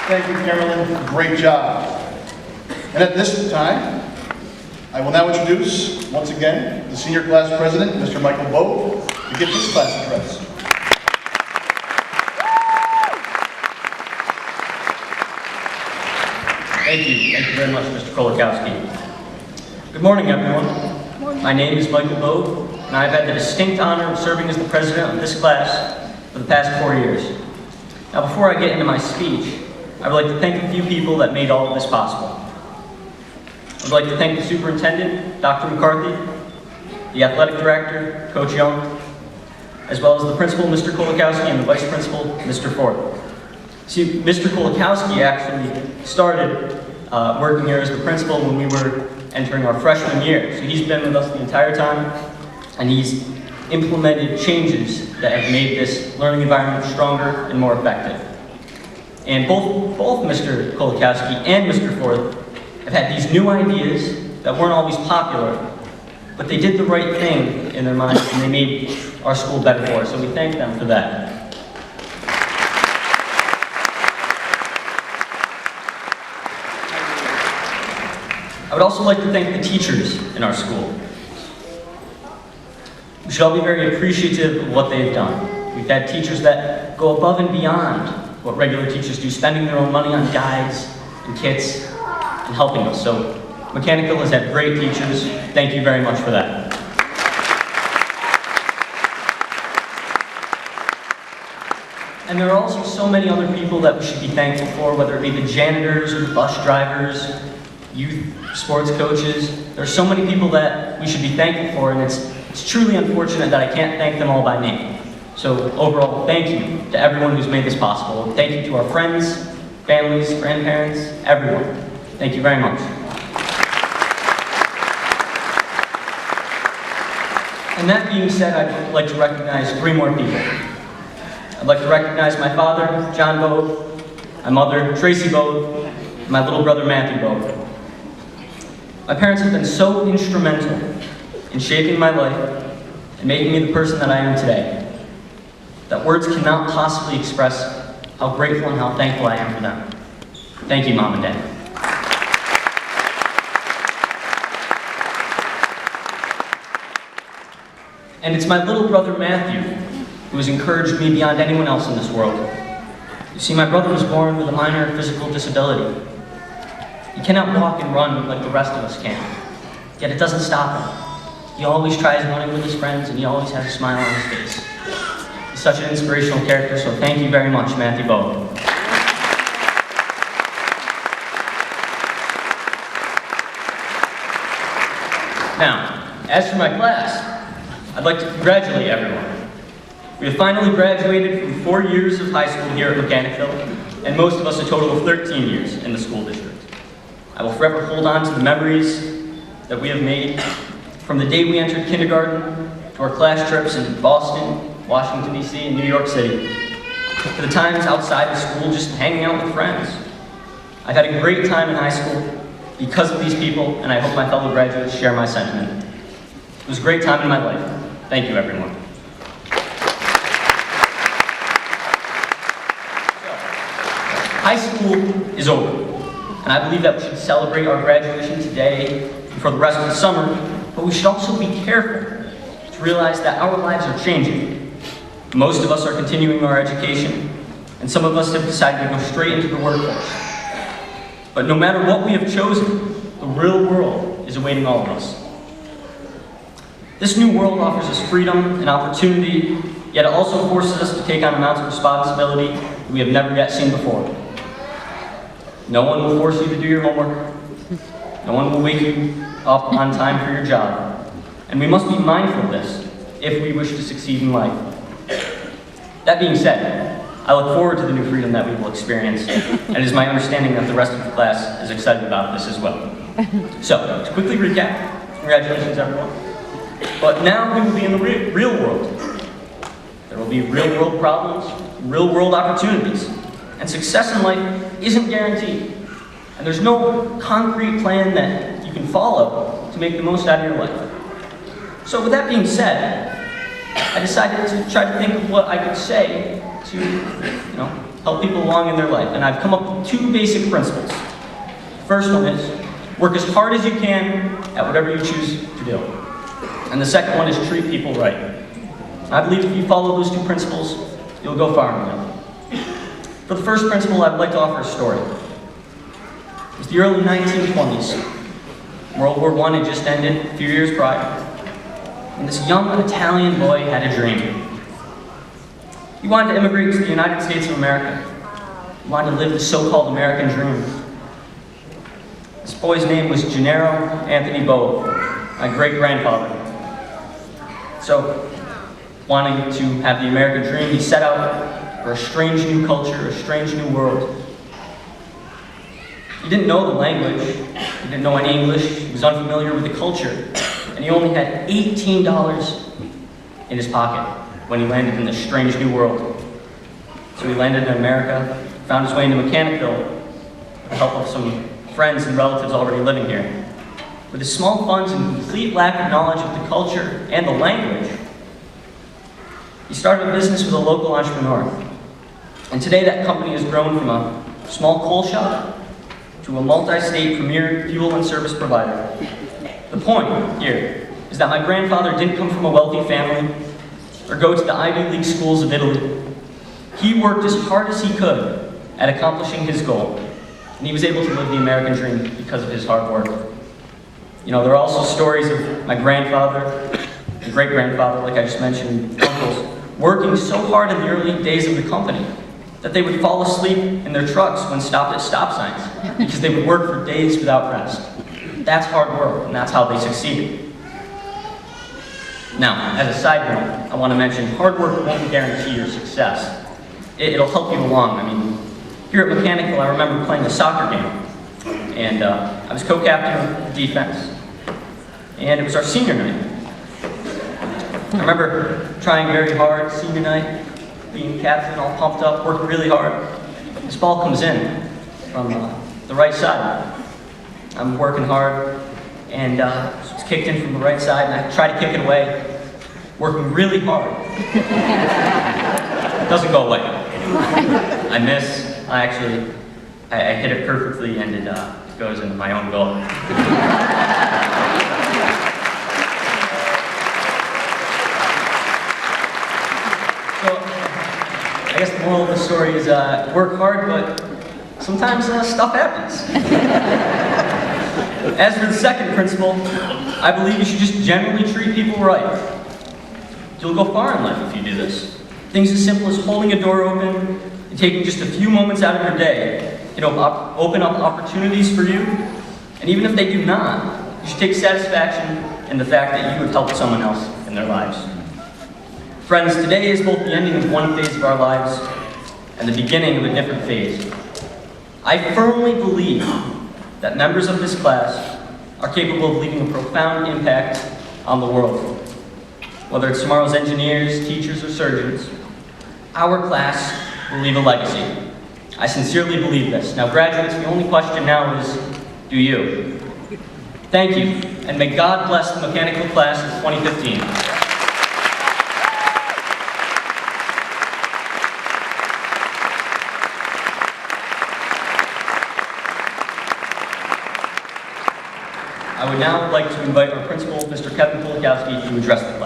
Thank you, Carolyn. Great job. And at this time, I will now introduce, once again, the senior class president, Mr. Michael Bowe, to give his class address. Thank you very much, Mr. Kolakowski. Good morning, everyone. My name is Michael Bowe, and I've had the distinct honor of serving as the president of this class for the past 4 years. Now, before I get into my speech, I would like to thank a few people that made all of this possible. I would like to thank the superintendent, Dr. McCarthy, the athletic director, Coach Young, as well as the principal, Mr. Kolakowski, and the vice principal, Mr. Ford. See, Mr. Kolakowski actually started working here as the principal when we were entering our freshman year. So he's been with us the entire time, and he's implemented changes that have made this learning environment stronger and more effective. And both Mr. Kolakowski and Mr. Ford have had these new ideas that weren't always popular, but they did the right thing in their minds and they made our school better for us. So we thank them for that. I would also like to thank the teachers in our school. We should all be very appreciative of what they've done. We've had teachers that go above and beyond what regular teachers do, spending their own money on guides and kits and helping us. So Mechanicville has had great teachers. Thank you very much for that. And there are also so many other people that we should be thankful for, whether it be the janitors or the bus drivers, youth sports coaches. There are so many people that we should be thankful for, and it's truly unfortunate that I can't thank them all by name. So overall, thank you to everyone who's made this possible. Thank you to our friends, families, grandparents, everyone. Thank you very much. And that being said, I'd like to recognize 3 more people. I'd like to recognize my father, John Bowe, my mother, Tracy Bowe, and my little brother, Matthew Bowe. My parents have been so instrumental in shaping my life and making me the person that I am today that words cannot possibly express how grateful and how thankful I am for them. Thank you, Mom and Dad. And it's my little brother, Matthew, who has encouraged me beyond anyone else in this world. You see, my brother was born with a minor physical disability. He cannot walk and run like the rest of us can, yet it doesn't stop him. He always tries running with his friends, and he always has a smile on his face. He's such an inspirational character, so thank you very much, Matthew Bowe. Now, as for my class, I'd like to congratulate everyone. We have finally graduated from 4 years of high school here at Mechanicville, and most of us a total of 13 years in the school district. I will forever hold on to the memories that we have made from the day we entered kindergarten to our class trips in Boston, Washington, D.C., and New York City, to the times outside of school just hanging out with friends. I've had a great time in high school because of these people, and I hope my fellow graduates share my sentiment. It was a great time in my life. Thank you, everyone. High school is over, and I believe that we should celebrate our graduation today and for the rest of the summer, but we should also be careful to realize that our lives are changing. Most of us are continuing our education, and some of us have decided to go straight into the workforce. But no matter what we have chosen, the real world is awaiting all of us. This new world offers us freedom and opportunity, yet it also forces us to take on amounts of responsibility that we have never yet seen before. No one will force you to do your homework. No one will wake you up on time for your job. And we must be mindful of this if we wish to succeed in life. That being said, I look forward to the new freedom that we will experience, and it is my understanding that the rest of the class is excited about this as well. So, to quickly recap, congratulations everyone. But now we will be in the real world. There will be real world problems, real world opportunities, and success in life isn't guaranteed. And there's no concrete plan that you can follow to make the most out of your life. So with that being said, I decided to try to think of what I could say to, help people along in their life. And I've come up with two basic principles. First one is, work as hard as you can at whatever you choose to do. And the second one is treat people right. I believe if you follow those two principles, you'll go far in life. For the first principle, I would like to offer a story. It was the early 1920s. World War I had just ended a few years prior. And this young Italian boy had a dream. He wanted to immigrate to the United States of America. He wanted to live the so-called American dream. This boy's name was Gennaro Anthony Bowe, my great-grandfather. So, wanting to have the American dream, he set out for a strange new culture, a strange new world. He didn't know the language, he didn't know any English, he was unfamiliar with the culture, and he only had $18 in his pocket when he landed in this strange new world. So he landed in America, found his way into Mechanicville with the help of some friends and relatives already living here. With his small funds and complete lack of knowledge of the culture and the language, he started a business with a local entrepreneur. And today that company has grown from a small coal shop to a multi-state premier fuel and service provider. The point here is that my grandfather didn't come from a wealthy family or go to the Ivy League schools of Italy. He worked as hard as he could at accomplishing his goal, and he was able to live the American dream because of his hard work. There are also stories of my grandfather and great-grandfather, like I just mentioned, uncles, working so hard in the early days of the company that they would fall asleep in their trucks when stopped at stop signs because they would work for days without rest. That's hard work, and that's how they succeeded. Now, as a side note, I want to mention hard work won't guarantee your success. It'll help you along. Here at Mechanicville, I remember playing a soccer game, and I was co-captain of defense, and it was our senior night. I remember trying very hard senior night, being captain, all pumped up, working really hard. This ball comes in from the right side. I'm working hard, and it's kicked in from the right side, and I try to kick it away, working really hard. It doesn't go away. I miss. I hit it perfectly, and it goes into my own goal. So, I guess the moral of the story is work hard, but sometimes stuff happens. As for the second principle, I believe you should just generally treat people right. You'll go far in life if you do this. Things as simple as holding a door open and taking just a few moments out of your day can open up opportunities for you. And even if they do not, you should take satisfaction in the fact that you have helped someone else in their lives. Friends, today is both the ending of one phase of our lives and the beginning of a different phase. I firmly believe that members of this class are capable of leaving a profound impact on the world. Whether it's tomorrow's engineers, teachers, or surgeons, our class will leave a legacy. I sincerely believe this. Now, graduates, the only question now is, do you? Thank you, and may God bless the mechanical class of 2015. I would now like to invite our principal, Mr. Kevin Kulikowski, to address the